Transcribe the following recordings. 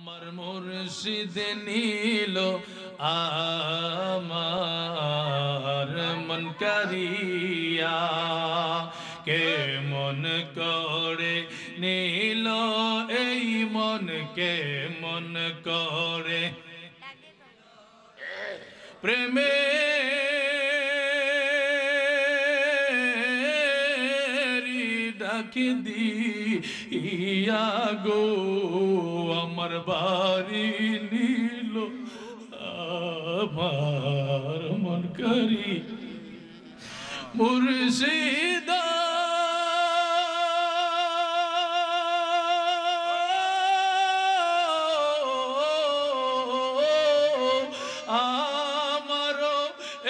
আমার মুর্শিদ নীল আমার মন করিয়া কে মন করে নীল এই মন কে মন করে প্রেমে ডাক দিয়া গো আমার বাড়ি নীল আমার মন করি মুর্শিদা আমারও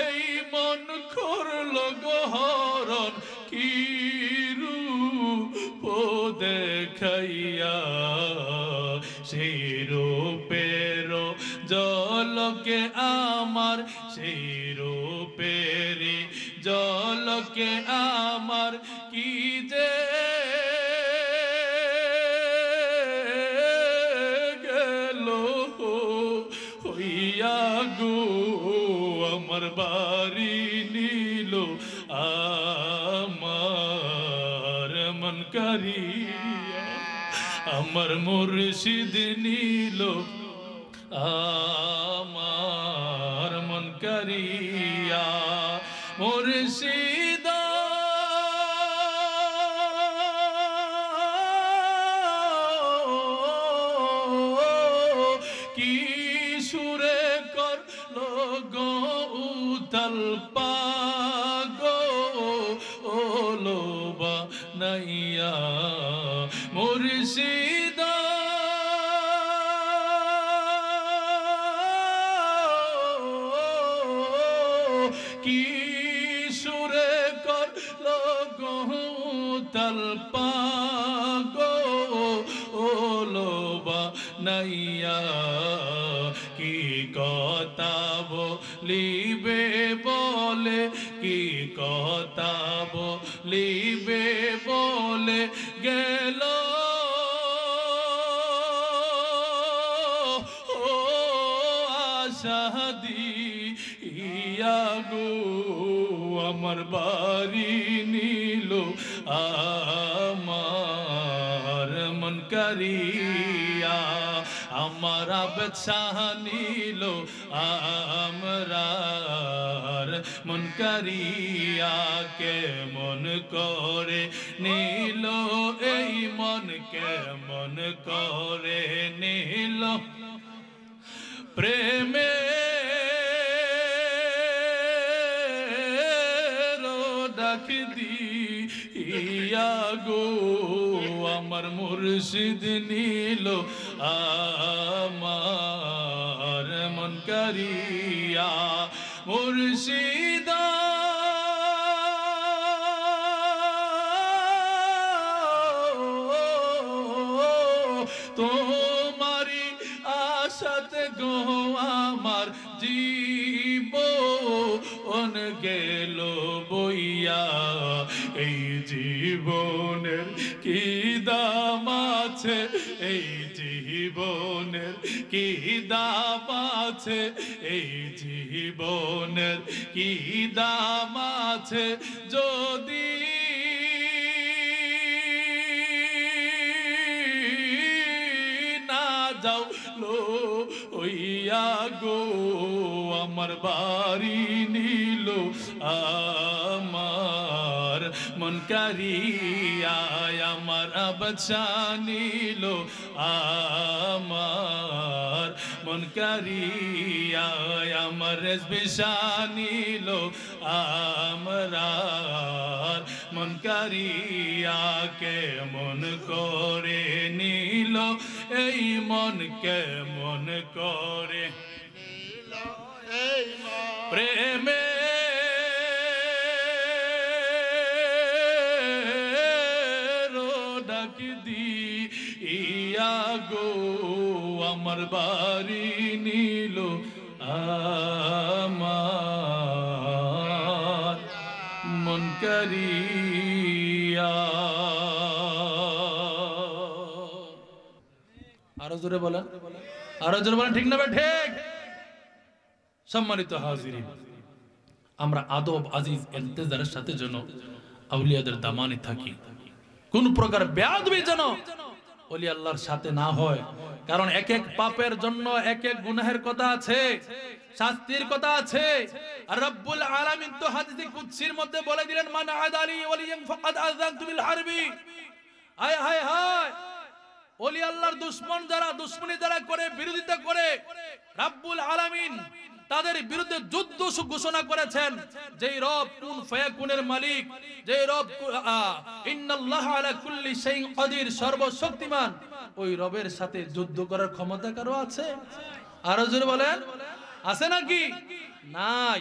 এই মন করলো গহরণ কি রূপ দেখাইয়া সেই রূপের জলকে আমার সেই রূপের জলকে আমার কি যে গেল হইয়া গো আমার বাড়ি নীল আমার মন করিয়া আমার মুর্শিদ নীল আমার মন করিয়া মুর্শিদ কি সুরে করলো গো উতাল পাগো ওলো বানাইয়া মুর্শিদ কি সুরে করলো গো উতাল পাগো ওলো বানাইয়া কি কথা বলিবে বলে কি কথা বলিবে বলে গেল ও আশা দিয়া গো আমার বাড়ি নীল আমার মন করিয়া আমার বাদশাহ নীল আমরার মন করিয়া কে মন করে নীল এই মন কে মন করে নীল প্রেমে ডাক দিয়া গো আমার মুর্শিদ নীল আমার মন করিয়া মুর্শিদ তোমারি আশাতে গো আমার জীবন গেল বইয়া এই জীবনের কি দাম আছে এই জীবনের কি দাম আছে এই জীবনের কি দাম আছে যদি যাও লো হইয়া গো আমার বাড়ি নীল আমার মন করিয়া আমার বাদশাহ নীল আমার মন করিয়া আমার রেজবিশাহ নীল আমরার মন করিয়া কে মন করে নীল এই মন কে মন করে প্রেমে ডাক দিয়া গো আমার বাড়ি নীল আমার মন করিয়া আরো জোরে বলেন, আরো জোরে বলেন, ঠিক না ভাই ঠিক? সম্মানিত হাজিরিন, আমরা আদব আজিজ ইন্তেজারের সাথে যেন আউলিয়াদের দামানে থাকি, কোন প্রকার বেয়াদবি যেন ওলি আল্লাহর সাথে না হয়। কারণ এক এক পাপের জন্য এক এক গুনাহের কথা আছে, শাস্তির কথা আছে। আর রব্বুল আলামিন তো হাদিসে কুদসির মধ্যে বলে দিলেন, মান আদালি ওয়ালিয়ান ফাকাদ আযানতু বিল হারবি। হায় হায় হায়, ওলি আল্লাহর দুশমন যারা, দুশমনি যারা করে, বিরোধিতা করে, রব্বুল আলামিন তাদের বিরুদ্ধে যুদ্ধ ঘোষণা করেছেন। যেই রব কুন ফায়াকুনের মালিক, যেই রব ইন্নাল্লাহা আলা কুল্লি শাইইন কাদির, সর্বশক্তিমান, ওই রবের সাথে যুদ্ধ করার ক্ষমতা কারো আছে? আরো জোরে বলেন, আছে নাকি? নাই।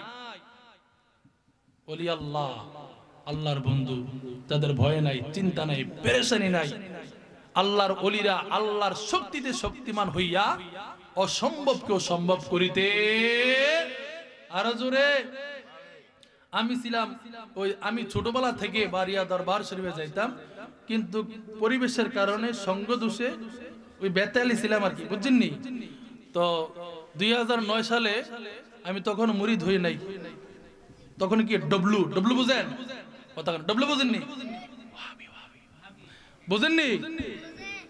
ওলি আল্লাহ, আল্লাহর বন্ধু, তাদের ভয় নাই, চিন্তা নাই, পেরেশানি নাই। আল্লাহর ওলিরা আল্লাহর শক্তিতে শক্তিমান হইয়া অসম্ভবকেও সম্ভব করিতে। আরো জোরে। আমি ছোটবেলা থেকে বারিয়া দরবার শরীফে যাইতাম, কিন্তু পরিবেশের কারণে সঙ্গ দোষে ওই বেতালি ছিলাম আর কি, বুঝছেননি? তো 2009 সালে আমি তখন মুরিদ হই নাই, তখন কি ডব্লু বুঝেন? ডব্লু বুঝেননি? বুঝেননি?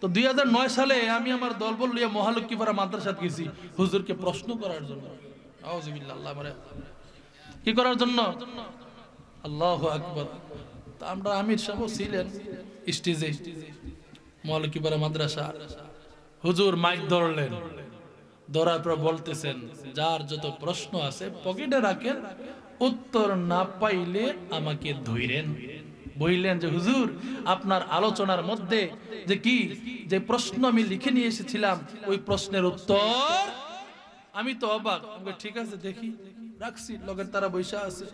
তো 2009 সালে আমি আমার দলবল লিয়ে মহালক্ষীপাড়া মাদ্রাসাত গেছি হুজুরকে প্রশ্ন করার জন্য। আউযুবিল্লাহ, আল্লাহ মানে কি করার জন্য? আল্লাহু আকবার। তা আমরা আমির সাহেব ছিলেন স্টেজে মহালক্ষীপাড়া মাদ্রাসা। হুজুর মাইক ধরলেন, ধরার পর বলতেছেন, যার যত প্রশ্ন আছে পকেটে রাখেন, উত্তর না পাইলে আমাকে ধইরেন। বললেন যে হুজুর, আপনার আলোচনার মধ্যে যে প্রশ্ন আমি লিখে নিয়ে এসেছিলাম, ওই প্রশ্নের উত্তর। আমি তো অবাক, ঠিক আছে দেখি, রাখছি, লগের তারা বৈশা আছে।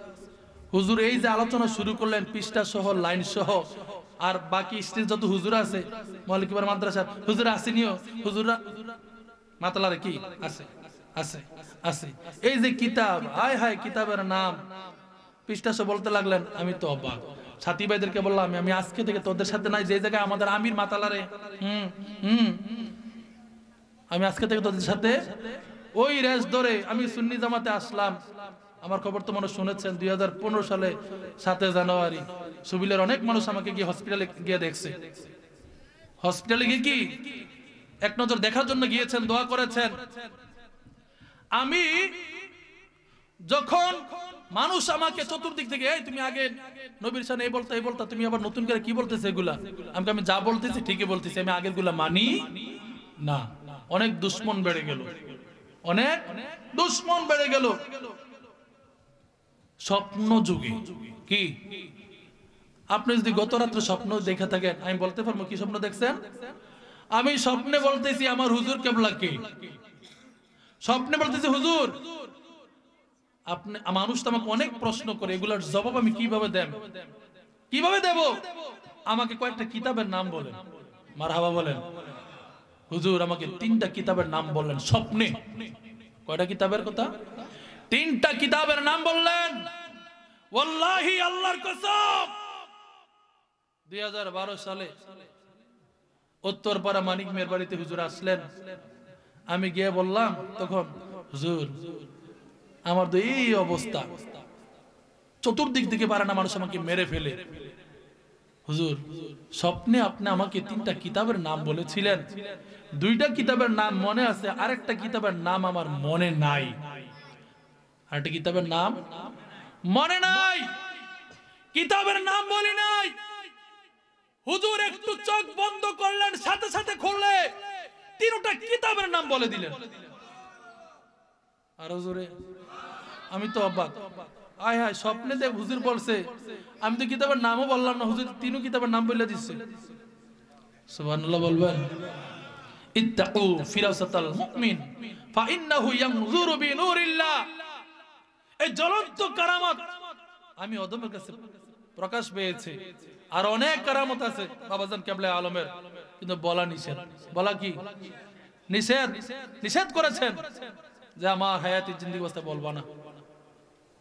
হুজুর এই যে আলোচনা শুরু করলেন, পৃষ্ঠা সহ, লাইন সহ, আর বাকি স্টেজ যত হুজুর আছে মহালক্ষীপাড়া মাদ্রাসার হুজুর আসেনিও, হুজুররা মাতালারে কি আছে আছে আছে। এই যে কিতাব, হায় হায়, কিতাবের নাম পৃষ্ঠা সহ বলতে লাগলেন। আমি তো অবাক। সাথী ভাইদেরকে বললাম, আমি আজকে থেকে তোদের সাথে নাই, যে জায়গায় আমাদের আমির মাতালারে, আমি আজকে থেকে তোদের সাথে ওই রেস ধরে আমি সুন্নি জামাতে আসলাম। আমার খবর তো মানুষ শুনেছেন, 2015 সালে 7 জানুয়ারি সুবিলের অনেক মানুষ আমাকে গিয়ে হসপিটালে গিয়ে দেখছে। হসপিটালে গিয়ে কি এক নজর দেখার জন্য গিয়েছেন, দোয়া করেছেন। আমি যখন মানুষ আমাকে চতুর্দিক থেকে, এই তুমি আগে নবীর শানে এই বলতা, তুমি আবার নতুন করে কি বলতেছে এগুলা? আমি যা বলতেছি ঠিকই বলতেছি, আমি আগের গুলা মানি না। অনেক দুশ্মন বেড়ে গেল, অনেক দুশ্মন বেড়ে গেল। স্বপ্ন যুগে কি আপনি যদি গত রাত্রে স্বপ্ন দেখে থাকেন, আমি বলতে পারবো কি স্বপ্ন দেখছেন? আমি স্বপ্নে বলতেছি আমার হুজুর কেবলাকে, স্বপ্নে বলতেছি হুজুর আপনি। মানুষ তো আমাকে অনেক প্রশ্ন করে, এগুলোর জবাব আমি কিভাবে দেব? আমাকে কয়েকটা কিতাবের নাম বলেন। মারহাবা বলেন। হুজুর আমাকে 3টা কিতাবের নাম বললেন স্বপ্নে। কয়টা কিতাবের কথা? 3টা কিতাবের নাম বললেন। ওয়াল্লাহি, আল্লাহর কসম, 2012 সালে উত্তরপাড়া মানিক মেয়ের বাড়িতে হুজুর আসলেন। আমি গিয়ে বললাম তখন, হুজুর আমার তো এই অবস্থা, চতুর্দিক দিকে পারে না, মানুষ আমাকে মেরে ফেলে। হুজুর স্বপ্নে আপনি আমাকে 3টা কিতাবের নাম বলেছিলেন, 2টা কিতাবের নাম মনে আছে, আরেকটা কিতাবের নাম আমার মনে নাই। আরেকটা কিতাবের নাম মনে নাই, কিতাবের নাম বলি নাই। হুজুর একটু চোখ বন্ধ করলেন, সাথে সাথে খুললে 3টা কিতাবের নাম বলে দিলেন। আরো জোরে। আমি তো অবাক, আয় হায়, স্বপ্নে দেখ হুজুর বলছে, আমি তো কিতাবের নামও বললাম না, হুজুর 3 কিতাবের নাম বলে দিচ্ছে। সুবহানাল্লাহ বলবেন। ইত্তাকু ফিরাসাতাল মুমিন ফাইন্নাহু ইয়ানজুরু বিনুরিল্লাহ। এই জ্বলন্ত কারামত আমি অদমের কাছে প্রকাশ পেয়েছে। আর অনেক কারামত আছে বাবাজান কেবলা আলমের, কিন্তু বলা নিষেধ। বলা কি নিষেধ করেছেন যে আমার হায়াতি জিন্দেগি অবস্থায় বলবা না।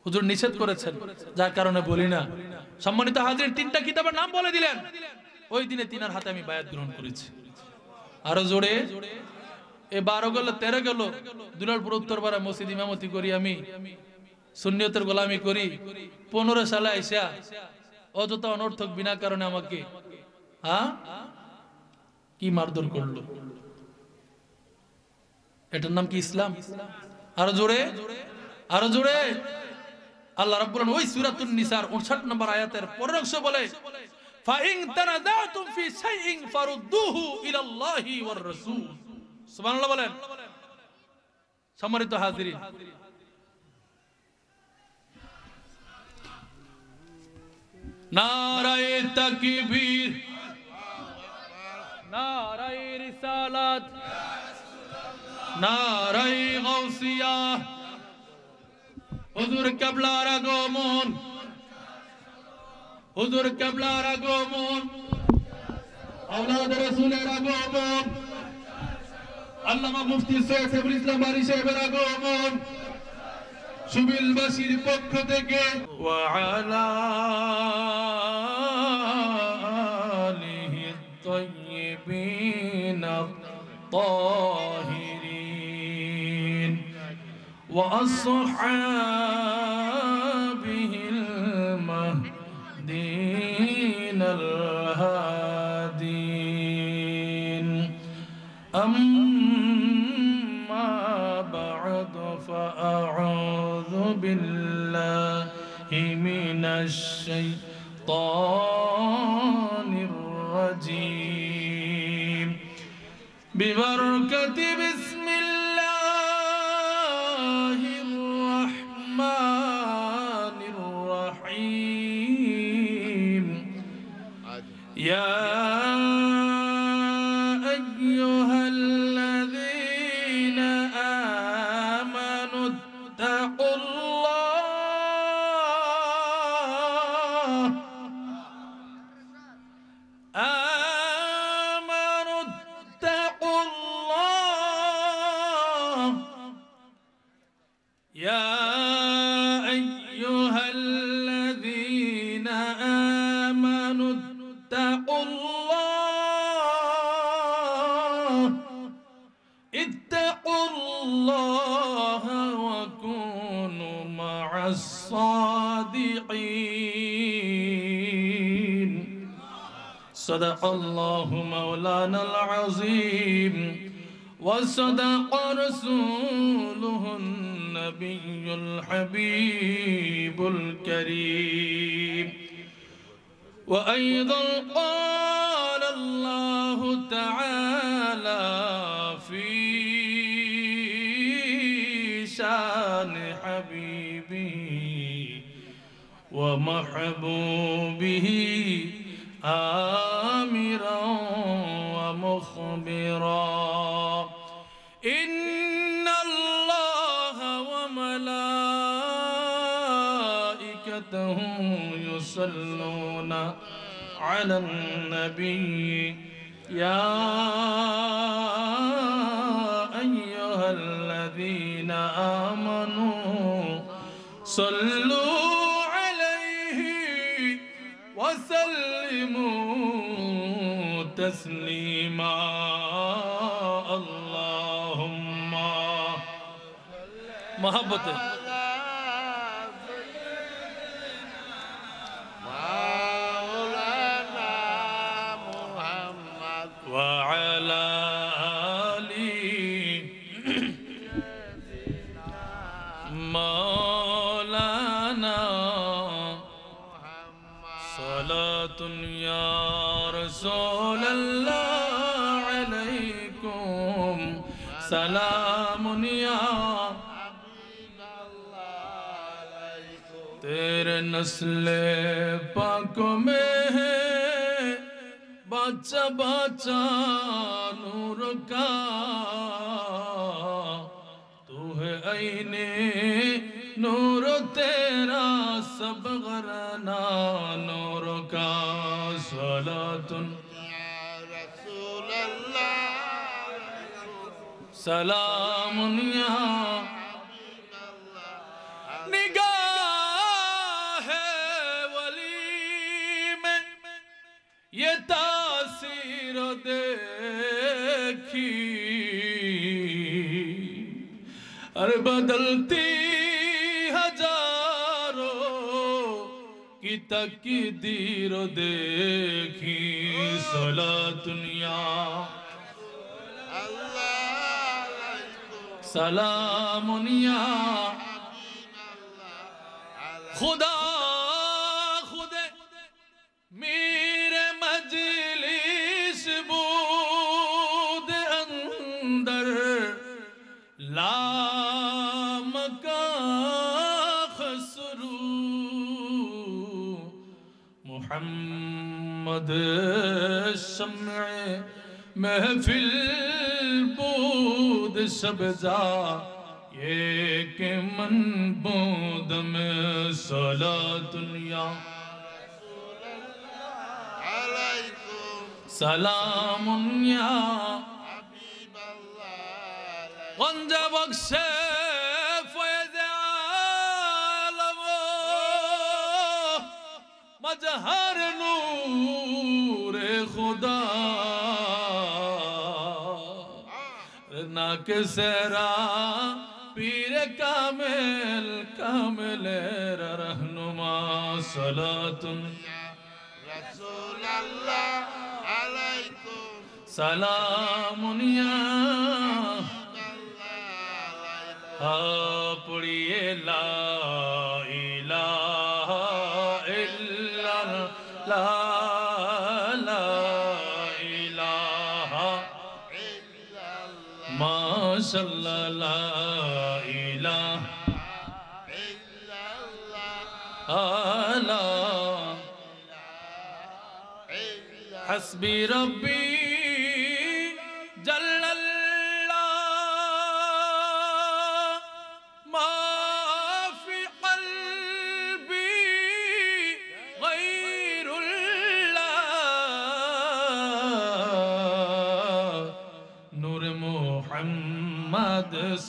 হুজুর নিষেধ করেছেন, যার কারণে বলি না। সম্মানিত হাজির, 3টা কিতাবের নাম বলে দিলেন। ওই দিনে 3 হাতে আমি বায়াত গ্রহণ করেছি। আরো জোরে। এ 12 গেল 13 গেল দুলালপুর উত্তরপাড়া মসজিদ ইমামতি করি আমি সুন্নিয়তের গোলামি করি 15 সালে আইসা অযথা অনর্থক বিনা কারণে আমাকে কি মারধর করলো এটার নাম কি ইসলাম আরো জোরে আল্লাহ রাব্বুল আলামিন ওই সূরাতুন নিসার 59 নম্বর আয়াতের পরের অংশ বলে ফাইন তানাযাতুম ফি শাইইন ফারুদ্দুহু ইলাল্লাহি ওয়ার রাসূল সুবহানাল্লাহ বলেন সম্মানিত হাজিরিন নারায়ে তাকবীর নারায়ে রিসালাত নারায়ে গাউসিয়া হুজুর কিবলার আগমন আওলাদ রাসূলের আগমন আল্লামা মুফতি সৈয়দ সাইফুল ইসলাম বারী সাহেবের আগমন সুবিলবাসীর পক্ষ থেকে ওয়া আলা আলিহি তাইয়্যিবিন الطاهرين وأصحابه المهديين الهادين أما بعد فأعوذ بالله من الشيطان الرجيم ببركة بسم الله الرحمن الرحيم يا أيها الذين آمنوا اتقوا الله يا أيها الذين آمنوا اتقوا الله وكونوا مع الصادقين صدق الله مولانا العظيم وصدق رسوله النبي الحبيب الكريم وأيضا قال الله تعالى في شان حبيبه ومحبوبه آمرا ومخبرا إن الله وملائكته يصلون على النبي يا أيها الذين آمنوا صلوا عليه وسلموا تسليما اللهم محبته وعلى آله مولانا صلاة يا رسول الله عليكم سلام يا तेरे नस्ले पाक में है बच्चा बच्चा नूर का तू है आईने नूर तेरा सब गरना नूर का सलातुन या रसूल अल्लाह सलामुन या निगाह वली में ये तासीर देखी अरे बदलती हजारों की तकदीर देखी सला दुनिया सलामुनिया खुदा खुदे मेरे मजलिस बूद अंदर लाम का खसरू मुहम्मद शम्मे महफिल बूद सबजा ये के मन बूद में सला दुनिया सलामुनिया गंजा बख्शे फैज़ आलम मजहर नूर खुदा ना के सेरा पीर कामिल कामिल रहनुमा सलातुन रसूल अल्लाह अलैकुम सलामुनिया पढ़िए ला इलाहा इल्लल्लाह ला इलाहा माशअल्लाह ला इलाहा इल्लल्लाह हस्बी रब्बी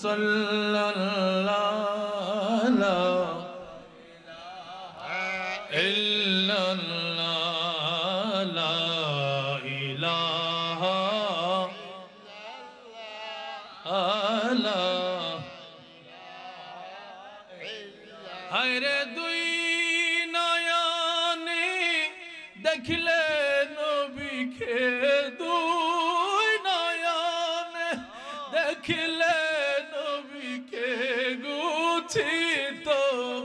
सल्लल्लाहु इल्लल्लाह ला इलाहा हायरे दुई नयने देखले नबी के दुई नयने देखले तो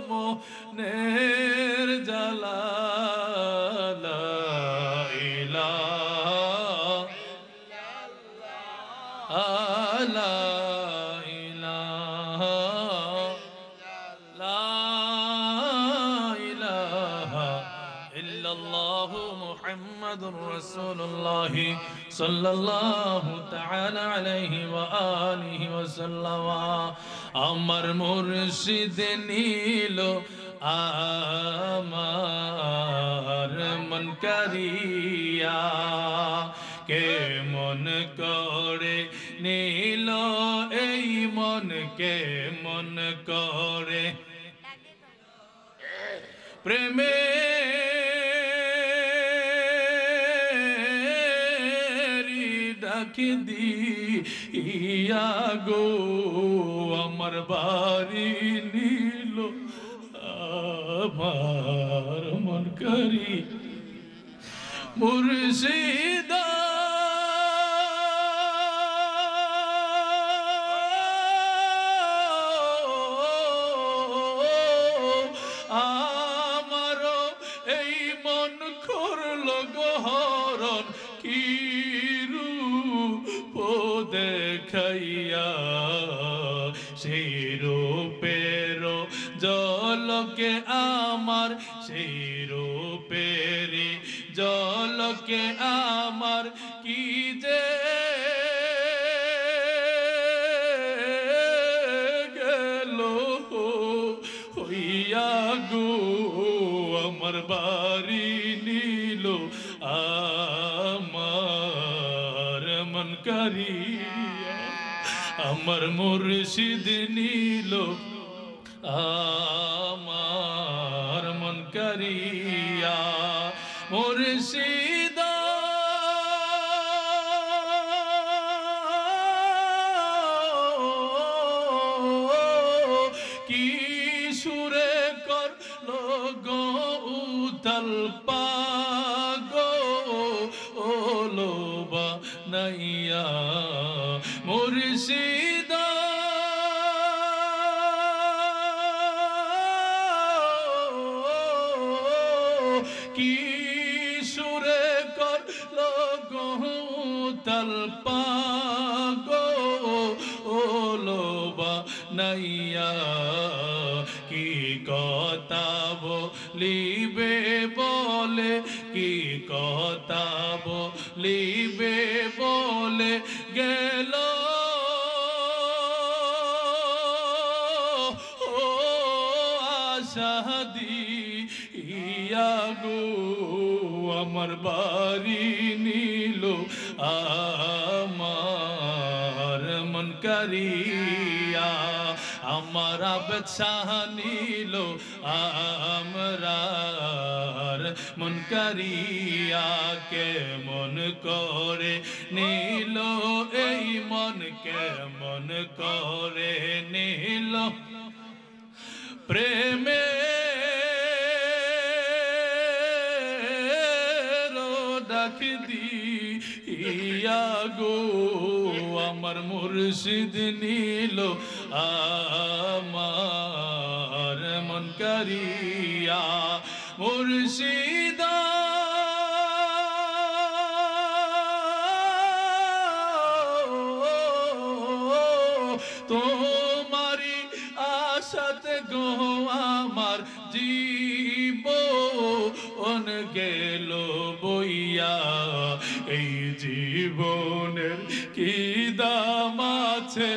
मोनेर जला ला इलाहा ला इलाहा ला इलाहा इल्लल्लाह मुहम्मदुर रसूलुल्लाह सल्लल्लाहु तआला अलैहि व आलिहि व सल्लम अमर मुर्शिद नीलो आमार मन करिया के मन करे नीलो এই मन के मन करे प्रेमे ডাকি দিয়া গো আমার বাড়ি নীল আমার মন করি মুর্শিদা আমার এই মন করলো গহরণ কি দেখাইয়া সেই রূপের জলকে আমার সেই রূপের জলকে আমার কি যে গেল হইয়া গো আমার বাড়ি নীল আমার মন করিয়া আমার মুর্শিদ নীল আমার মন করিয়া মুর্শিদ তলপাগো ওলোবা নাইয়া মুর্শিদা কি সুরে করলো গো তলপাগো ওলোবা নাইয়া কি কথা বলিবে বলে কি কথা বলিবে বলে গেল ও আশাদি ইয়া গো আমার বাড়ি নিল আমার মন করিয়া আমার আবছাহ নিল আমরার মন করিয়া কে মন করে নিল এই মন কে মন করে নিল প্রেমে ডাক দিয়া গো আমার মুর্শিদ নিল আমার মন করিয়া মুর্শিদা তোমারি আশাতে গো আমার জীবন গেল বইয়া এই জীবনের কি দাম আছে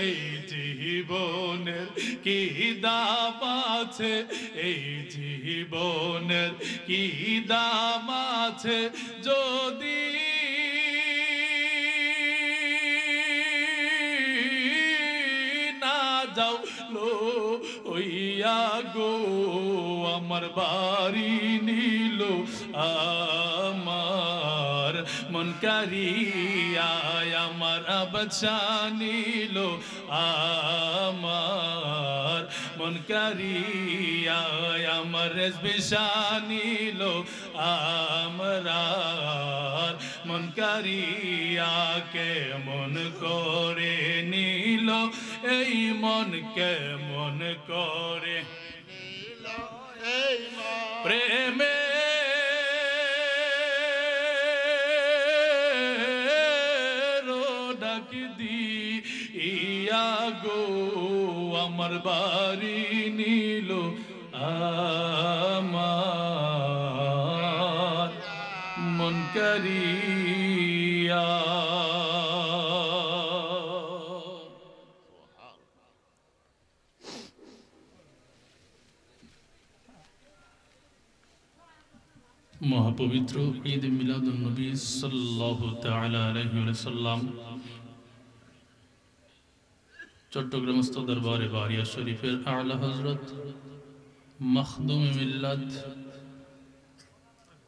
এই জীবনের কি দাম আছে এই জীবনের কি দাম আছে যদি না যাও লো ওইয়া গো আমার বাড়ি নিল আমার মন করিয়া আমার বাচ্চা নিল আমার মন করিয়া আমার রেশবিশা নিল আমরার মন করিয়া কে মন করে নিল এই মন কে মন করে প্রেমে ডাক দিয়া গো আমার বাড়ি নিল আমার মন করিয়া মহাপবিত্র ঈদ মিলাদুন নবী সাল্লাল্লাহু তাআলা আলাইহি ওয়াসাল্লাম চট্টগ্রামস্থ দরবারে বারিয়া শরীফের আলা হযরত মখদুম মিল্লাত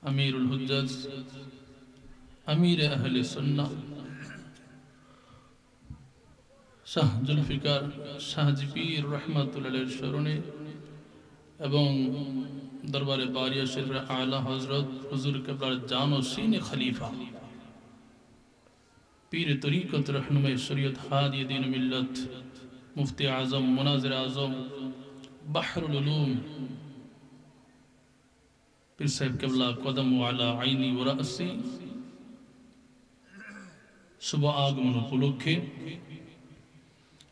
আমিরুল হুজ্জাজ আমির আহলে সুন্নাহ শাহ জুলফিকার শাহজি পীর রহমাতুল্লাহ স্মরণে এবং দরবারে বারিয়া শরীফের আলা হযরত হুজুর কিবলার জানশীন খলিফা পীর তরিকত रहनुमाए शरीयत हादी दीन मिल्लत मुफ्ती आजम मुनाजिर आजम बहरुल उलूम पीर साहिब किबला कदम वाला आईनी व रासी शुभ आगमन उपलक्षे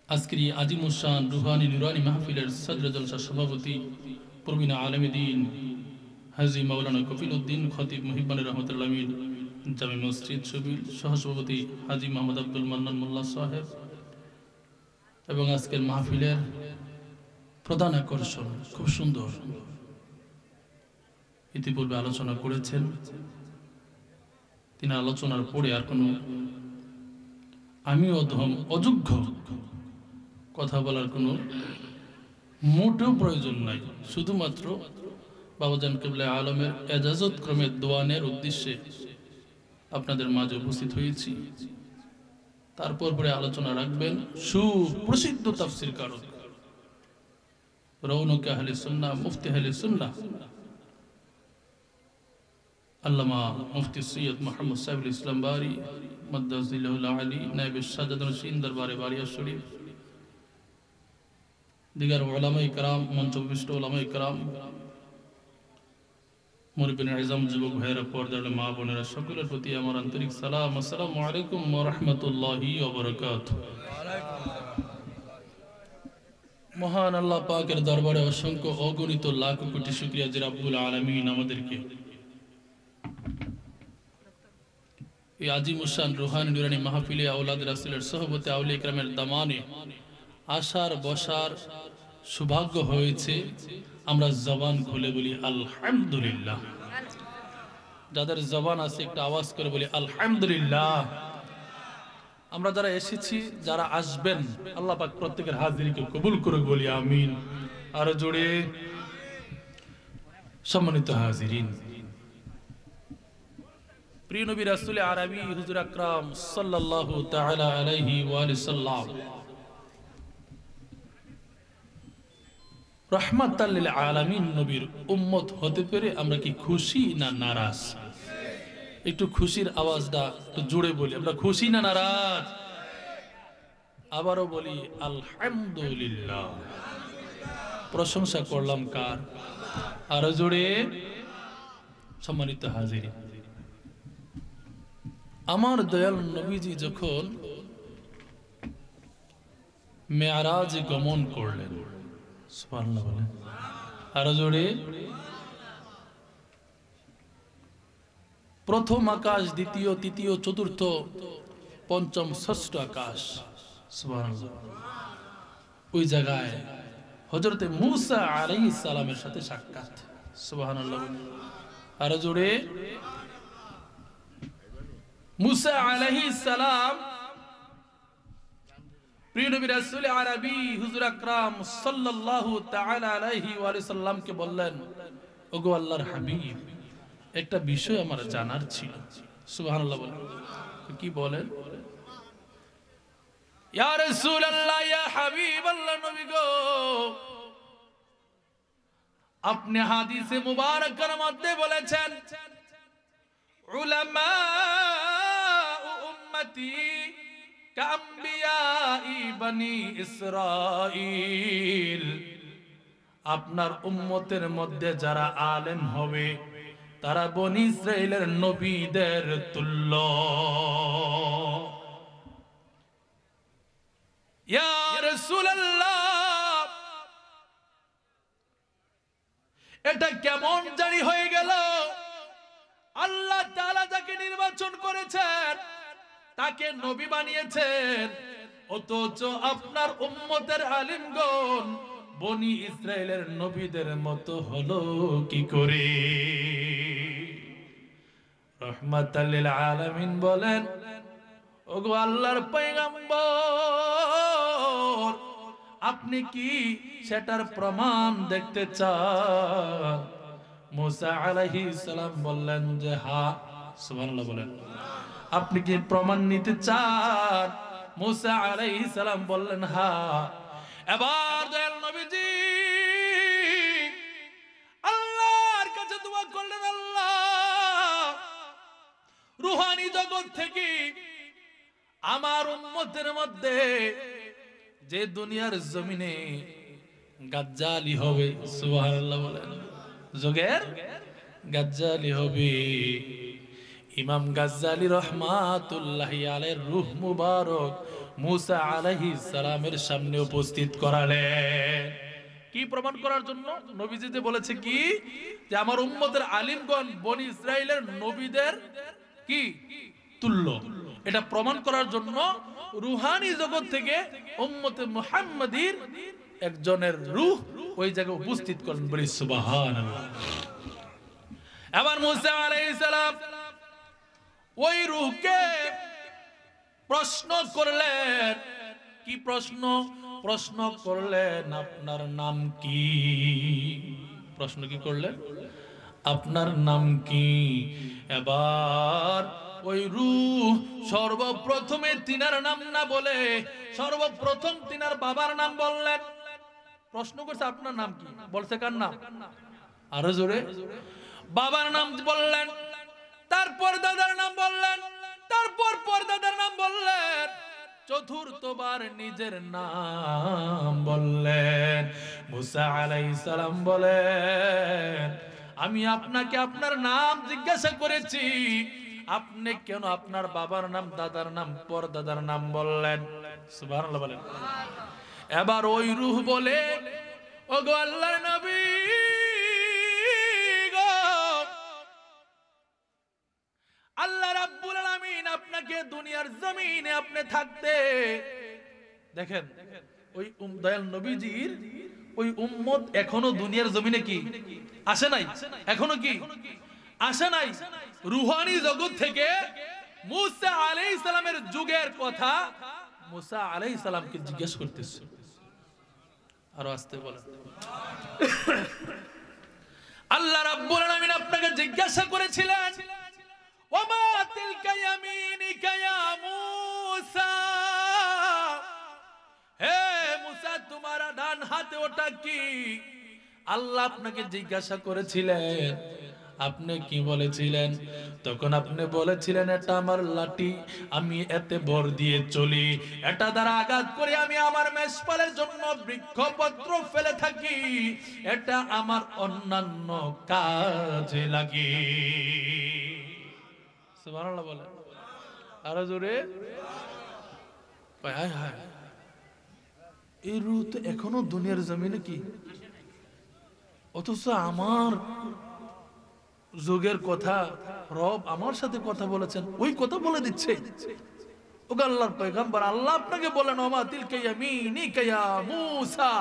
আজকের এই আজিমুশান রুহানি নুরানি মাহফিলের সদর জলসা সভাপতি প্রবীণ আলেমে দ্বীন হাজী মাওলানা কফিল উদ্দিন খতিব মুহিব্বানুর রহমতুল্লাহ আমিন জামে মসজিদ শবিল সহসভাপতি হাজী মোহাম্মদ আব্দুল মান্নান মোল্লা সাহেব এবং আজকের মাহফিলের প্রধান আকর্ষণ খুব সুন্দর ইতিপূর্বে আলোচনা করেছেন তিনি আলোচনার পরে আর কোনো আমি অযোগ্য কথা বলার কোনো মোটেও প্রয়োজন নাই শুধুমাত্র বাবাজান কিবলা আলমের এজাজত ক্রমে দোয়ানের উদ্দেশ্যে আপনাদের মাঝে উপস্থিত হয়েছি তারপর পরে আলোচনা রাখবেন সুপ্রসিদ্ধ তাফসীর কারক রৌনক আহলে সুন্নাহ মুফতি আহলে সুন্নাহ আল্লামা মুফতি সৈয়দ মোহাম্মদ সাইফুল ইসলাম বারি মাদ্দাজিল্লাহুল আলী নায়েব সাজ্জাদ রশিদ দরবারে বারিয়া শরীফ, দিগার উলামায়ে কেরাম, মঞ্চবিষ্ট উলামায়ে কেরাম, মুরব্বিন আযম, যুবক ভাইয়েরা, পর্দার মা বোনেরা, সকলের প্রতি আমার আন্তরিক সালাম। আসসালামু আলাইকুম ওয়া রাহমাতুল্লাহি ওয়া বারাকাতুহু। মহান আল্লাহ পাকের দরবারে অসংখ্য অগণিত লাখ কোটি শুকরিয়া যে রব্বুল আলামিন আমাদেরকে এই আজিমুশান রুহানি নুরানি মাহফিলে আওলাদ রাসূলের সোহবতে আউলিয়া কিরামের দামানে আসার বসার সৌভাগ্য হয়েছে। আমরা জবান খুলে বলি আলহামদুলিল্লাহ। যাদের জবান আছে একটু আওয়াজ করে বলি আলহামদুলিল্লাহ। আমরা যারা এসেছি, যারা আসবেন, আল্লাহ পাক প্রত্যেকের হাজিরিকে কবুল করুক বলি আমিন। আরো জোরে। সম্মানিত হাজিরিন, প্রিয় নবী রাসূল আরবি হুজুর আকরাম সাল্লাল্লাহু তাআলা আলাইহি ওয়া সাল্লাম রাহমাতাল লিল আলামিন নবীর উম্মত হতে পেরে আমরা কি খুশি না নারাজ? একটু খুশির আওয়াজটা একটু জোরে বলি, আমরা খুশি না নারাজ? আবারও বলি আলহামদুলিল্লাহ। প্রশংসা করলাম কার? আরো জোরে। সম্মানিত হাজিরিন, আমার দয়াল নবীজি যখন মেরাজে গমন করলেন, সুবহানাল্লাহ বলেন, আরো জোরে। প্রথম আকাশ, দ্বিতীয়, তৃতীয়, চতুর্থ, পঞ্চম, ষষ্ঠ আকাশ, সুবহানাল্লাহ, ওই জায়গায় হযরতে মূসা আলাইহিস সালামের সাথে সাক্ষাৎ, সুবহানাল্লাহ। আরো জোরে। মূসা আলাইহিস সালাম প্রিয় নবী রাসূল আরবি হুজুর আকরাম সাল্লাল্লাহু তাআলা আলাইহি ওয়া সাল্লামকে বললেন, ওগো আল্লাহর হাবিব, একটা বিষয় আমার জানার ছিল। সুবহানাল্লাহ বলেন। কি বলেন? ইয়া রাসূলুল্লাহ, ইয়া হাবিবাল্লাহ, নবী গো, আপনি হাদিসে মুবারকার মধ্যে বলেছেন, উলামা উম্মতি কাম্বিয়াই বনি ইসরাইল, আপনার উম্মতের মধ্যে যারা আলেম হবে তারা বনি ইসরাইলের নবীদের তুল্য। ইয়া রাসূলুল্লাহ, এটা কেমন জারি হয়ে গেল? আল্লাহ তাআলা যাকে নির্বাচন করেছেন, তাকে নবী বানিয়েছেন, অথচ আপনার উম্মতের আলিমগণ বনি ইসরাইলের নবীদের মতো হলো কি করে? রাহমাতাল লিল আলামিন বলেন, ওগো আল্লাহর পয়গম্বর, আপনি কি সেটার প্রমাণ দেখতে চান? মূসা আলাইহিস সালাম বললেন যে হ্যাঁ। সুবহানাল্লাহ বলেন। আপনি কি প্রমাণ নিতে চান? মূসা আলাইহিস সালাম বললেন হ্যাঁ। এবার দয়াল নবীজি আল্লাহর কাছে দোয়া করলেন, আল্লাহ, রূহানি জগৎ থেকে আমার উম্মতের মধ্যে যে দুনিয়ার জমিনে গাজ্জালি হবে, সুবহানাল্লাহ বলেন, যুগের গাজ্জালি হবে, ইমাম গাজ্জালি রহমাতুল্লাহি আলাইহির রূহ মুবারক মূসা আলাইহিস সালামের সামনে উপস্থিত করালেন। কি প্রমাণ করার জন্য? নবীজি যে বলেছে কি, যে আমার উম্মতের আলিমগণ বনি ইসরাইলের নবীদের কি তুল্য, এটা প্রমাণ করার জন্য রূহানি জগৎ থেকে উম্মতে মুহাম্মাদীর একজনের রূহ ওই জায়গায় উপস্থিত করলেন। বলি সুবহানাল্লাহ। এবার মূসা আলাইহিস সালাম ওই রূহকে প্রশ্ন করলেন। কি প্রশ্ন? প্রশ্ন করলেন, আপনার নাম কি? প্রশ্ন কি করলেন? আপনার নাম কি? এবার ওই রূহ সর্বপ্রথমে তিনার নাম না বলে সর্বপ্রথম তিনার বাবার নাম বললেন। প্রশ্ন করছে আপনার নাম কি? বলছে কার নাম? আরো জোরে। বাবার নাম বললেন। তারপর দাদার নাম বললেন, তারপর পরদাদার নাম বললেন, চতুর্থবার নিজের নাম বললেন। মুসা আলাইহিস সালাম বলেন, আমি আপনাকে আপনার নাম জিজ্ঞাসা করেছি, আপনি কেন আপনার বাবার নাম, দাদার নাম, পরদাদার নাম বললেন? সুবহানাল্লাহ বলেন। এবার ওই রূহ বলে, ওগো আল্লাহর নবী গো, আল্লাহ রাব্বুল আলামিন আপনাকে দুনিয়ার জমিনে আপনি থাকতে দেখেন, ওই দয়াল নবীজির ওই উম্মত এখনো দুনিয়ার জমিনে কি আসে নাই? এখনো কি আসে নাই? রুহানি জগৎ থেকে মুসা আলাইহিস সালামের যুগের কথা মুসা আলাইহিস সালামকে জিজ্ঞেস করতেছে। আরো আসতে বলেন। আল্লাহ রাব্বুল আলামিন আপনাকে জিজ্ঞাসা করেছিলেন, ওমা তিলকা ইয়ামিনিকা ইয়া মুসা, হে মুসা তোমার ডান হাতে ওটা কি? আল্লাহ আপনাকে জিজ্ঞাসা করেছিলেন, আপনি কি বলেছিলেন? তখন আপনি বলেছিলেন, এটা আমার লাঠি, আমি এতে ভর দিয়ে চলি, এটা দ্বারা আঘাত করে আমি আমার মেষপালের জন্য বৃক্ষপত্র ফেলে থাকি, এটা আমার অন্যান্য কাজে লাগে। সুবহানাল্লাহ বলে আরো জোরে। হায় হায়, এই রূহ তো এখনো দুনিয়ার জমিনে কি, অথচ আমার যুগের কথা রব আমার সাথে কথা বলেছেন, ওই কথা বলে দিচ্ছে। ওগো আল্লাহর পয়গম্বর, আল্লাহ আপনাকে বলেন, ওমা তিলকা ইয়ামিনিকা ইয়া মুসা,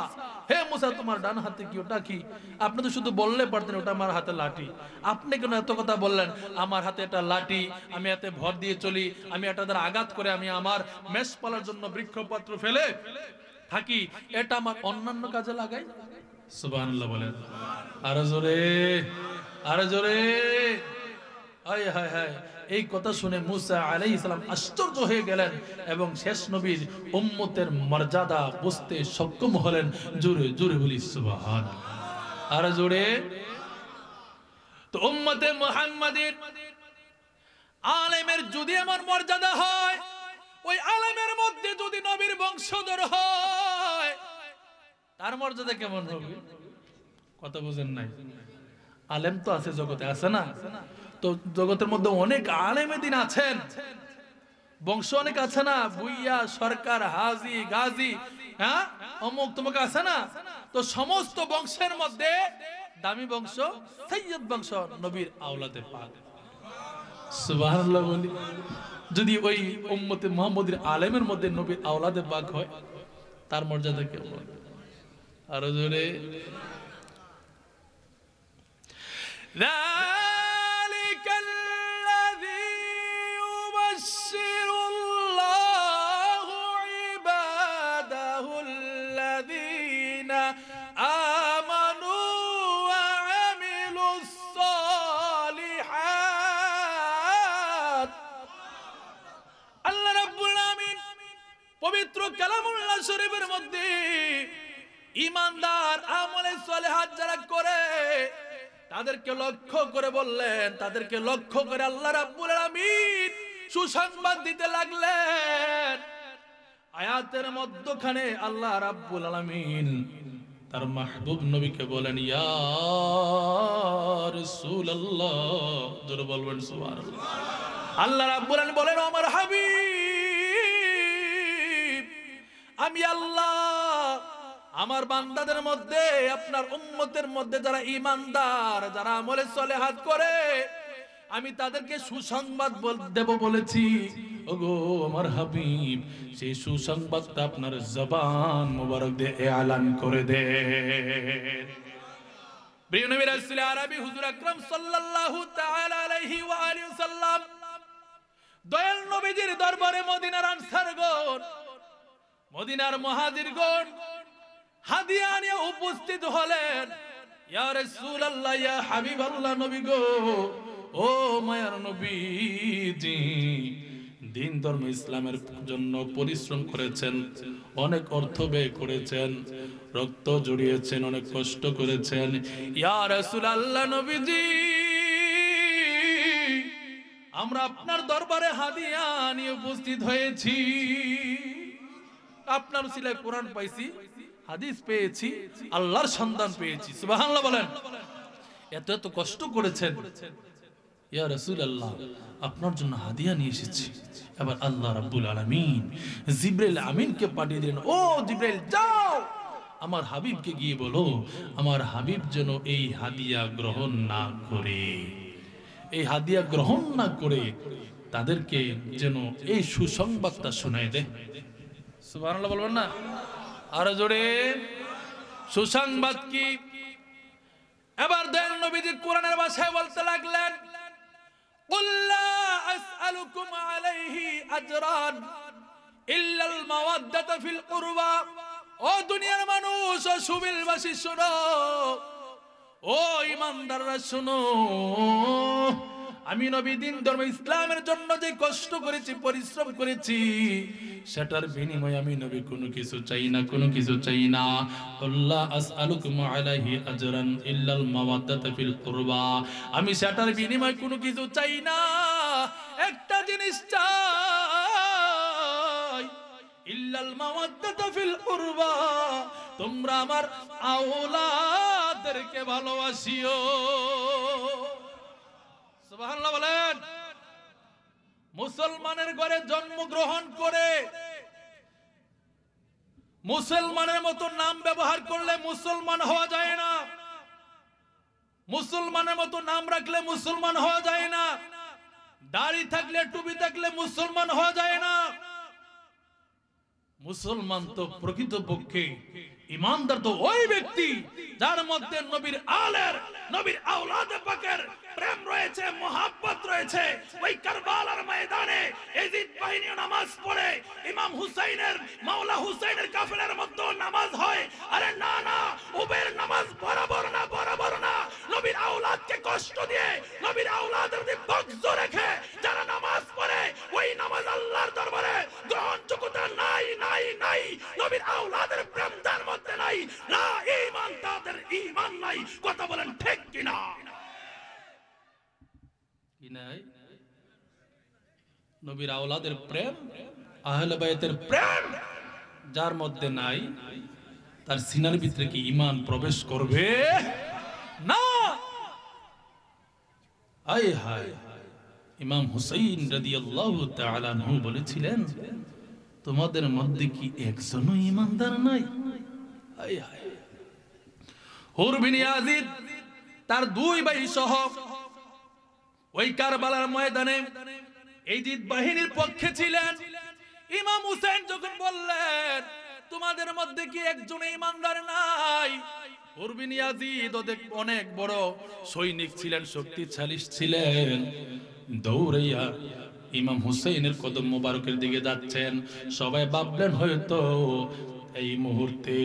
হে মুসা তোমার ডান হাতে কি, ওটা কি? আপনি তো শুধু বললে পারতেন ওটা আমার হাতে লাঠি, আপনি কেন এত কথা বললেন? আমার হাতে এটা লাঠি, আমি এতে ভর দিয়ে চলি, আমি এটা দ্বারা আঘাত করে আমি আমার মেষ পালার জন্য বৃক্ষপত্র ফেলে থাকি, এটা আমার অন্যান্য কাজে লাগাই। সুবহানাল্লাহ বলেন আরো জোরে, আরো জোরে। হায় হায় হায়, এই কথা শুনে মুসা আলাইহিস সালাম আশ্চর্য হয়ে গেলেন এবং শেষ নবীর উম্মতের মর্যাদা বুঝতে সক্ষম হলেন। জোরে জোরে বলি সুবহানাল্লাহ, আরো জোরে। তো উম্মতে মুহাম্মাদের আলেমের যদি এমন মর্যাদা হয়, ওই আলেমের মধ্যে যদি নবীর বংশধর হয়, তার মর্যাদা কেমন হবে? কথা বুঝেন নাই? আলেম তো আছে জগতে, আছে না? তো জগতের মধ্যে অনেক আলেমে দিন আছেন, বংশ অনেক আছে না, ভুইয়া, সরকার, হাজি, গাজী, হ্যাঁ অমুক তমুক আছে না? তো সমস্ত বংশের মধ্যে দামি বংশ সৈয়দ বংশ নবীর আওলাদে পাক। সুবহানাল্লাহ বলি। যদি ওই উম্মতে মুহাম্মদের আলেমের মধ্যে নবীর আওলাদে পাক হয়, তার মর্যাদা কেমন? আরো জোরে। ذلك الذي يبشر الله عباده الذين آمنوا وعملوا الصالحات। আল্লাহ রাব্বুল আলামিন পবিত্র কালামুল্লাহ শরীফের মধ্যে ঈমানদার আমলে সালেহাত যারা করে তাদেরকে লক্ষ্য করে বললেন, তাদেরকে লক্ষ্য করে আল্লাহ রাব্বুল আলামিন সুসংবাদ দিতে লাগলেন। আয়াতের মধ্যখানে আল্লাহ রাব্বুল আলামিন তার মাহবুব নবীকে বলেন, ইয়া রাসূলুল্লাহ, জোরে বলবেন সুবহানাল্লাহ। আল্লাহ রাব্বুল আলামিন বলেন, আমার হাবিব, আমি আল্লাহ আমার বান্দাদের মধ্যে, আপনার উম্মতের মধ্যে যারা ঈমানদার, যারা আমলে সালেহাত করে, আমি তাদেরকে সুসংবাদ দেব বলেছি। ওগো আমার হাবিব, সেই সুসংবাদটা আপনার জবান মুবারক দিয়ে এলান করে দেন। প্রিয় নবী রাসূল আরবি হুজুর আকরাম সাল্লাল্লাহু তাআলা আলাইহি ওয়া আলিহি ওয়াসাল্লাম দয়াল নবীজির দরবারে মদিনার আনসারগণ, মদিনার মুহাজিরগণ হাদিয়া নিয়ে উপস্থিত হলেন। ইয়া রাসূলুল্লাহ, ইয়া হাবিবাল্লাহ, নবী গো, ও মায়ার নবীজি, দিন ধর্ম ইসলামের জন্য পরিশ্রম করেছেন, অনেক অর্থ ব্যয় করেছেন, রক্ত জড়িয়েছেন, অনেক কষ্ট করেছেন। ইয়া রাসূলুল্লাহ, নবীজি, আমরা আপনার দরবারে হাদিয়া নিয়ে উপস্থিত হয়েছি। আপনার উসিলায় কোরআন পাইছি, হাদিস পেয়েছি, আল্লাহর সন্ধান পেয়েছি। সুবহানাল্লাহ বলেন। এত এত কষ্ট করেছেন, ইয়া রাসূলুল্লাহ আপনার জন্য হাদিয়া নিয়ে এসেছি। এবার আল্লাহ রাব্বুল আলামিন জিবরাইল আমিনকে পাঠিয়ে দিলেন, ও জিবরাইল যাও আমার হাবিবকে গিয়ে বলো আমার হাবিব যেন এই হাদিয়া গ্রহণ না করে, এই হাদিয়া গ্রহণ না করে তাদেরকে যেন এই সুসংবাদটা শোনায় দেয়। সুবহানাল্লাহ বলবেন না? আরো জোরে। সুসংবাদ কি? এবার দয়াল নবীজি কোরআনের ভাষায় বলতে লাগলেন, কুল লা আসআলুকুম আলাইহি আজরান ইল্লাল মাওয়াদ্দাতা ফিল কুরবা। ও দুনিয়ার মানুষ, ও সুবিলবাসী শোনো, ও ইমানদাররা শোনো, আমি নবী দিন ধর্ম ইসলামের জন্য যে কষ্ট করেছি, পরিশ্রম করেছি, সেটার বিনিময়ে আমি নবী কোনো কিছু চাই না, কোনো কিছু চাই না। আল্লাহ আসআলুকুম আলাইহি আজরান ইল্লাল মাওয়াদ্দাতা ফিল কুরবা। আমি সেটার বিনিময়ে কোনো কিছু চাই না, একটা জিনিস চাই, ইল্লাল মাওয়াদ্দাতা ফিল কুরবা, তোমরা আমার আওলাদদেরকে ভালোবাসিও। সুবহানাল্লাহ বলেন। মুসলমানের ঘরে জন্মগ্রহণ করে মুসলমানের মতো নাম ব্যবহার করলে মুসলমান হওয়া যায় না, মুসলমানের মতো নাম রাখলে মুসলমান হওয়া যায় না, দাড়ি থাকলে টুপি থাকলে মুসলমান হওয়া যায় না। মুসলমান তো প্রকৃতপক্ষে ইমানদার তো ওই ব্যক্তি যার মধ্যে নবীর আলের, নবীর আওলাদে পাকের প্রেম রয়েছে, মোহাব্বত রয়েছে। ওই কারবালার ময়দানে ইয়াজিদ বাহিনী নামাজ পড়ে, ইমাম হুসাইনের, মাওলা হুসাইনের কাফেলার মধ্যে নামাজ হয়। আরে না না, উবের নামাজ বরাবর না, বরাবর না। নবীর আওলাদকে কষ্ট দিয়ে, নবীর আওলাদের প্রতি বগজ রেখে যারা নামাজ পড়ে, ওই নামাজ আল্লাহর দরবারে গ্রহণযোগ্যতা নাই, নাই, নাই। নবীর আওলাদের প্রেম তার মধ্যে নাই, না ঈমান, তাদের ঈমান নাই। কথা বলেন ঠিক কিনা? কি নাই? নবীর আওলাদের প্রেম, আহলে বায়তের প্রেম যার মধ্যে নাই, তার সিনার ভিতরে কি ঈমান প্রবেশ করবে? না। আয় হায়, ইমাম হুসাইন রাদিয়াল্লাহু তাআলা আনহু বলেছিলেন, তোমাদের মধ্যে কি একজনও ঈমানদার নাই? আয় হায়। হুর বিন ইয়াজিদ তার দুই ভাই সহ ওই কারবালার ময়দানে ইয়াজিদ বাহিনীর পক্ষে ছিলেন। ইমাম হুসাইন যখন বললেন, তোমাদের মধ্যে কি একজন ঈমানদার নাই? হুর বিন ইয়াজিদ অনেক বড় সৈনিক ছিলেন, শক্তিশালী ছিলেন, দৌড়াইয়া ইমাম হুসাইনের কদম মোবারকের দিকে যাচ্ছেন। সবাই ভাবলেন হয়তো এই মুহূর্তে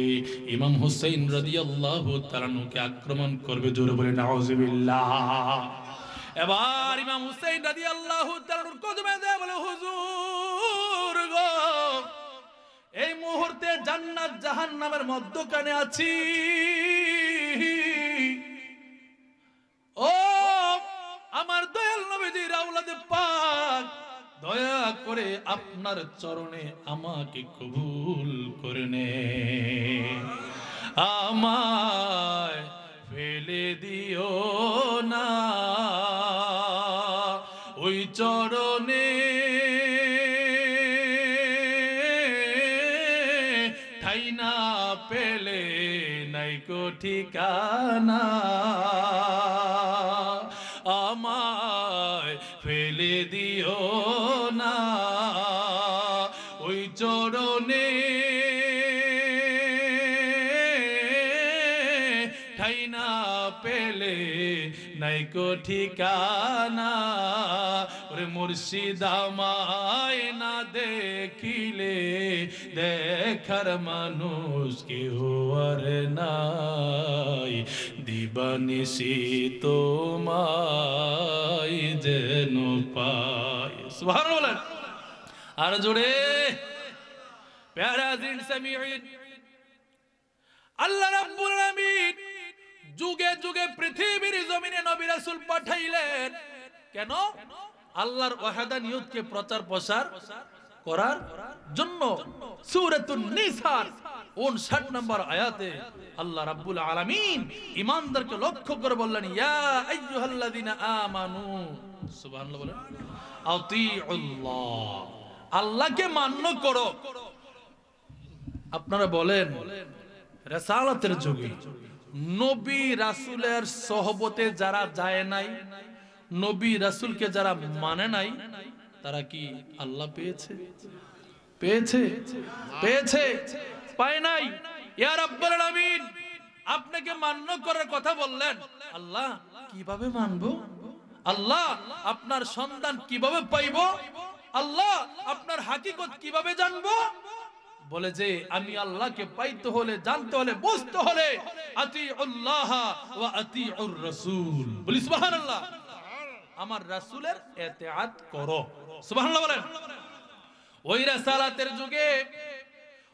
ইমাম হুসাইন রাদিয়াল্লাহু তাআলা নুকে আক্রমণ করবে। জোরে বলে নাউজুবিল্লাহ। এবার ইমাম হুসাইন রাদিয়াল্লাহু তাআলার কদমে যায়, বলে হুজুর গো, এই মুহূর্তে জান্নাত জাহান্নামের মধ্যখানে আছি। ও আমার দয়াল নবীজির আওলাদে পাক, দয়া করে আপনার চরণে আমাকে কবুল করে নে, আমায় ফেলে দিও না ওই চরণে, ঠাই না পেলে নাইকো ঠিকানা, আমায় ফেলে দিও না ওই চরণে, ঠাই না পেলে নাইকো ঠিকানা। ওরে মুর্শিদ আমায় না দেখিলে দেখার মানুষ কেউ আর নাই, দিবানিশি তোমায় যেন পাই। সুবহানাল্লাহ। আর জোরে। প্যারা দিন সামিঈন, আল্লাহ রাব্বুল আলামিন যুগে যুগে পৃথিবীর জমিনে নবী রাসূল পাঠাইলেন। কেন? আল্লাহর ওয়াহদানিয়তকে প্রচার প্রসার করার জন্য সূরাতুন নিসার 59 নম্বর আয়াতে আল্লাহ রাব্বুল আলামিন ঈমানদারকে লক্ষ্য করে বললেন, ইয়া আইয়ুহাল্লাযিনা আমানু, সুবহানাল্লাহ বলেন, আতিউল্লাহ, আল্লাহকে মান্য করো। আপনারা বলেন, রিসালাতের যুগে নবী রাসূলের সোহবতে যারা যায় নাই, নবী রাসূলকে যারা মানে নাই, তারা কি আল্লাহ পেয়েছে? পেয়েছে? পেয়েছে? পায় নাই। ইয়া রাব্বুল আলামিন, আপনাকে মান্য করার কথা বললেন, আল্লাহ কিভাবে মানবো? আল্লাহ আপনার সন্ধান কিভাবে পাইব? আল্লাহ আপনার হাকিকত কিভাবে জানবো? বলে যে আমি আল্লাহকে পাইতে হলে, জানতে হলে, বুঝতে হলে আতিউল্লাহ ওয়া আতিউর রাসূল, বলি সুবহানাল্লাহ, আমার রাসূলের ইতিআত করো। সুবহানাল্লাহ বলেন। ওই রাসালাতের যুগে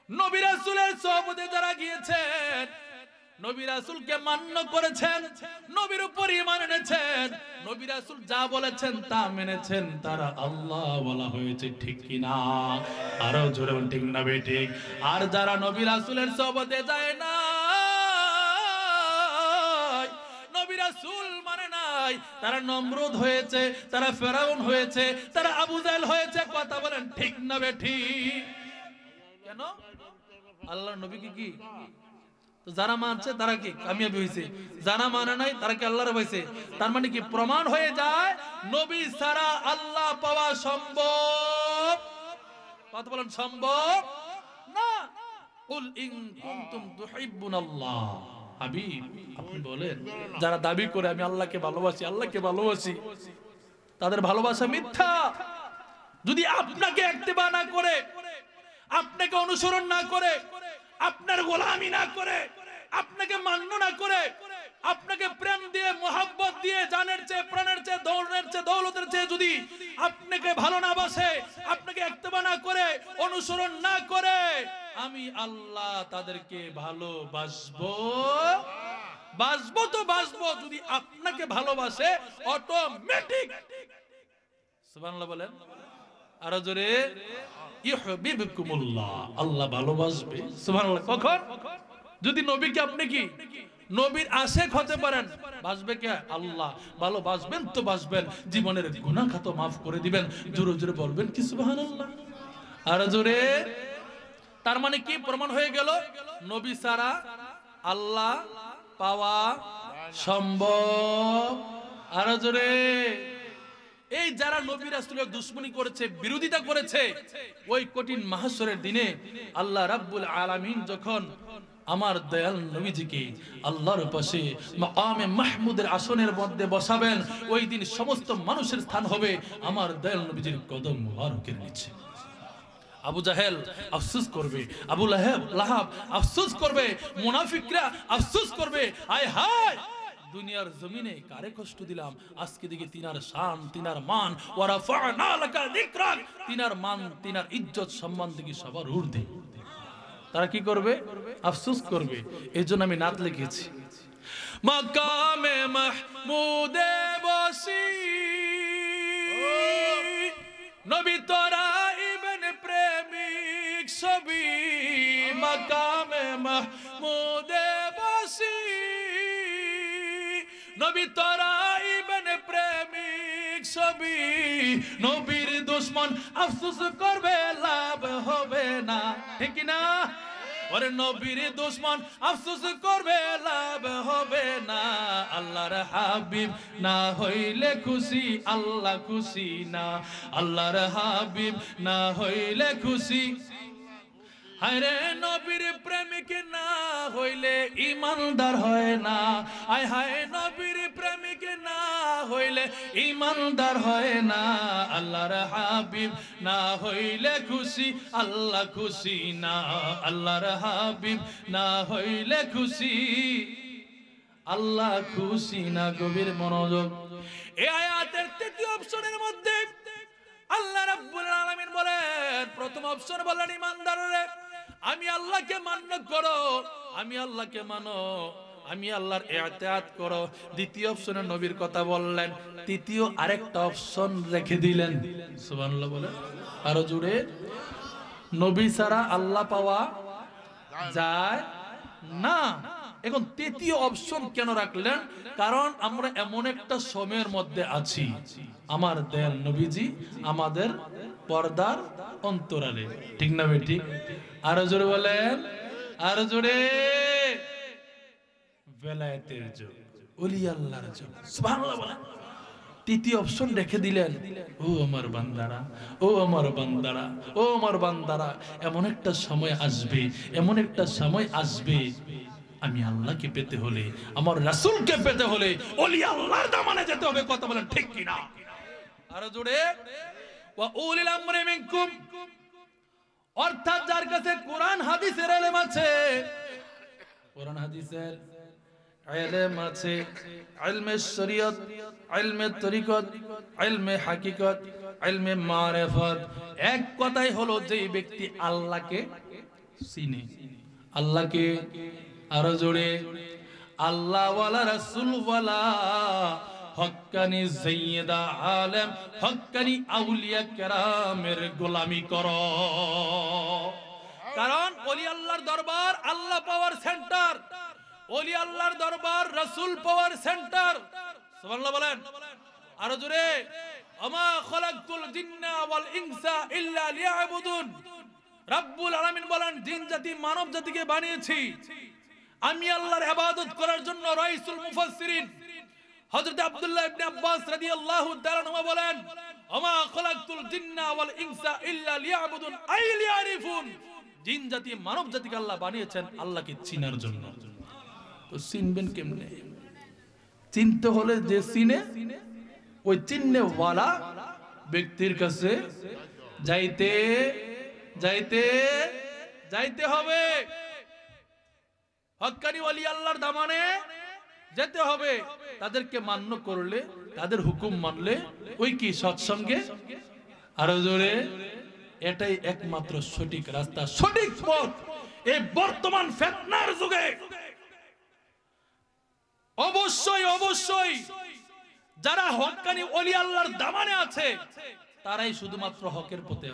নবী রাসূলের সোহবতে যারা গিয়েছেন, নবী রাসূলকে মান্য করেছেন, নবীর উপর ঈমান এনেছেন, নবী রাসূল যা বলেছেন তা মেনেছেন, তারা আল্লাহ বলা হয়েছে, ঠিক কি না? আরো জোরে বলেন, ঠিক না বেঠিক? আর যারা নবী রাসূলের সোহবতে যায় না, নবী রাসূল মানে নাই, তারা নমরুদ হয়েছে, তারা ফেরাউন হয়েছে, তারা আবু জাহেল হয়েছে। কথা বলেন, ঠিক না বেঠিক? কেন? আল্লাহর নবীকে কি তো যারা মানছে তারা কি কামিয়াবি হয়েছে, যারা মানে নাই তারা কি আল্লাহর পাইছে? তার মানে কি প্রমাণ হয়ে যায় নবী ছাড়া আল্লাহ পাওয়া সম্ভব? কথা বলেন, সম্ভব না। কুল ইন কুনতুম তুহিব্বুনাল্লাহ, হাবিব আপনি বলেন, যারা দাবি করে আমি আল্লাহকে ভালোবাসি, আল্লাহকে ভালোবাসি, তাদের ভালোবাসা মিথ্যা। যদি আপনাকে ইত্তেবা না করে, আপনাকে অনুসরণ না করে, আপনার গোলামি না করে, আপনাকে মান্য না করে, আপনাকে প্রেম দিয়ে, মোহাব্বত দিয়ে, জানের চেয়ে, প্রাণের চেয়ে, দৌড়ের চেয়ে, দৌলতের চেয়ে যদি আপনাকে ভালো না বাসে, আপনাকে ইত্তেবা না করে, অনুসরণ না করে, আমি আল্লাহ তাদেরকে ভালোবাসবো। বাসবো তো বাসবো যদি আপনাকে ভালোবাসে অটোমেটিক। সুবহানাল্লাহ বলেন আরো জোরে, ইউহিব্বুকুমুল্লাহ, আল্লাহ ভালোবাসবে। সুবহানাল্লাহ। কখন? যদি নবীকে আপনি কি নবীর আশিক হতে পারেন, বাসবে কে? আল্লাহ। ভালোবাসবেন তো বাসবেন, জীবনের গুনাহ খাতা maaf করে দিবেন। জোরে জোরে বলবেন কি সুবহানাল্লাহ? আরো জোরে। তার মানে কি প্রমাণ হয়ে গেল? নবী ছাড়া আল্লাহ পাওয়া সম্ভব। আরো জোরে। এই যারা নবী রাসূলের দুশমনি করেছে, বিরোধিতা করেছে, ওই কঠিন মাহশরের দিনে আল্লাহ রাব্বুল আলামিন যখন আমার দয়াল নবীজিকে আল্লাহর পাশে মাকামে মাহমুদের আসনের মধ্যে বসাবেন, ওই দিন সমস্ত মানুষের স্থান হবে আমার দয়াল নবীজির কদম মুবারকের নিচে। আবু জাহেল আফসোস করবে, আবু লাহাব আফসোস করবে, মুনাফিকরা আফসোস করবে, আয় হায় দুনিয়ার জমিনে কারে কষ্ট দিলাম। আজকে দিকে তিনার শান, তিনার মান, ওয়া রাফা'না লাকা যিকরাক, তিনার মান, তিনার ইজ্জত সম্মান থেকে সবার ঊর্ধ্বে। তারা কি করবে? আফসোস করবে। এজন্য আমি নাত লিখেছি, মাকামে মাহমুদে বসি নবী তোরা ইবেন প্রেমিক ছবি, মাকামে মাহমুদে বসি নবী তোরা ইবেন প্রেমিক ছবি। নবীর দুশমন আফসোস করবে, লাভ হবে না, ঠিক না? ওরে নবীর দুশমন আফসোস করবে, লাভ হবে না। আল্লাহর হাবিব না হইলে খুশি, আল্লাহ খুশি না। আল্লাহর হাবিব না হইলে খুশি। হায়রে নবীর প্রেমিক না হইলে ইমানদার হয় না। আয় হায় নবীর প্রেমিক না হইলে ইমানদার হয় না। আল্লাহর হাবিব না হইলে খুশি, আল্লাহ খুশি না। আল্লাহর হাবিব না হইলে খুশি, আল্লাহ খুশি না। গভীর মনোযোগ। এই আয়াতের তৃতীয় অপশনের মধ্যে আল্লাহ রাব্বুল আলামিন বলেন, প্রথম অপশন বলেন ইমানদাররে আমি আল্লাহকে মান্য করো, আমি আল্লাহকে মানো, আমি আল্লাহর ইতিআত করো। দ্বিতীয় অপশনে নবীর কথা বললেন, তৃতীয় আরেকটা অপশন রেখে দিলেন। সুবহানাল্লাহ বলে আরো জোরে। নবী ছাড়া আল্লাহ পাওয়া যায় না। এখন তৃতীয় অপশন কেন রাখলেন? কারণ আমরা এমন একটা সময়ের মধ্যে আছি, আমার দয়াল নবীজি আমাদের পর্দার অন্তরালে, ঠিক না বেটি? আরো জোরে বলেন, আরো জোরে। বেলায়েতের যুগ, ওলি আল্লাহর যুগ। সুবহানাল্লাহ বলেন। তৃতীয় অপশন রেখে দিলেন, ও আমার বান্দারা, ও আমার বান্দারা, ও আমার বান্দারা, এমন একটা সময় আসবে, এমন একটা সময় আসবে, আমি আল্লাহকে পেতে হলে, আমার রাসূলকে পেতে হলে ওলি আল্লাহর দামানে যেতে হবে। কথা বলেন ঠিক কিনা? আরো জোরে। ওয়া উলিল আমরি মিনকুম, অর্থাৎ যার কাছে কোরআন হাদিসের ইলম আছে, কোরআন হাদিসের ইলম আছে, ইলমে শরীয়ত, ইলমে তরিকত, ইলমে হাকিকত, ইলমে মারিফত, এক কথাই হলো যেই ব্যক্তি আল্লাহকে চিনে, আল্লাহকে, আরো জোরে, আল্লাহ ওয়ালা রাসূল ওয়ালা হক্কানি সাইয়্যিদা আলেম হক্কানি আউলিয়া কেরামের গোলামি করো। কারণ ওলি আল্লাহর দরবার আল্লাহ পাওয়ার সেন্টার, ওলি আল্লাহর দরবার রাসূল পাওয়ার সেন্টার। সুবহানাল্লাহ বলেন, আরো জোরে। আমা খালাকতুল জিন্না ওয়াল ইনসা ইল্লা লিয়াবুদুন, রব্বুল আলামিন বলেন, জিন জাতি মানব জাতিকে বানিয়েছি আমি আল্লাহর ইবাদত করার জন্য। রাইসুল মুফাসসিরিন হযরত আব্দুল্লাহ ইবনে আব্বাস রাদিয়াল্লাহু তাআলা আনহু বলেন, আমা খালাকতুল জিন্না ওয়াল ইনসা ইল্লা লিয়াবুদুন আই লিয়ারিফুন, জিন জাতি মানব জাতিকে আল্লাহ বানিয়েছেন আল্লাহকে চিনার জন্য। তো চিনবেন কেমনে? চিনতে হলে যে চিনে, ওই চিননে ওয়ালা ব্যক্তির কাছে যাইতে যাইতে যাইতে হবে। হক্কানি ওলি আল্লাহর দামানে যেতে হবে। তাদেরকে মান্য করলে, তাদের হুকুম মানলে ওই কি সৎসঙ্গে, আরো জোরে, এটাই একমাত্র সঠিক রাস্তা, সঠিক পথ। এই বর্তমান ফিতনার যুগে অবশ্যই অবশ্যই যারা হক্কানি ওলি আল্লাহর দামানে আছে তারাই শুধুমাত্র হকের পথে।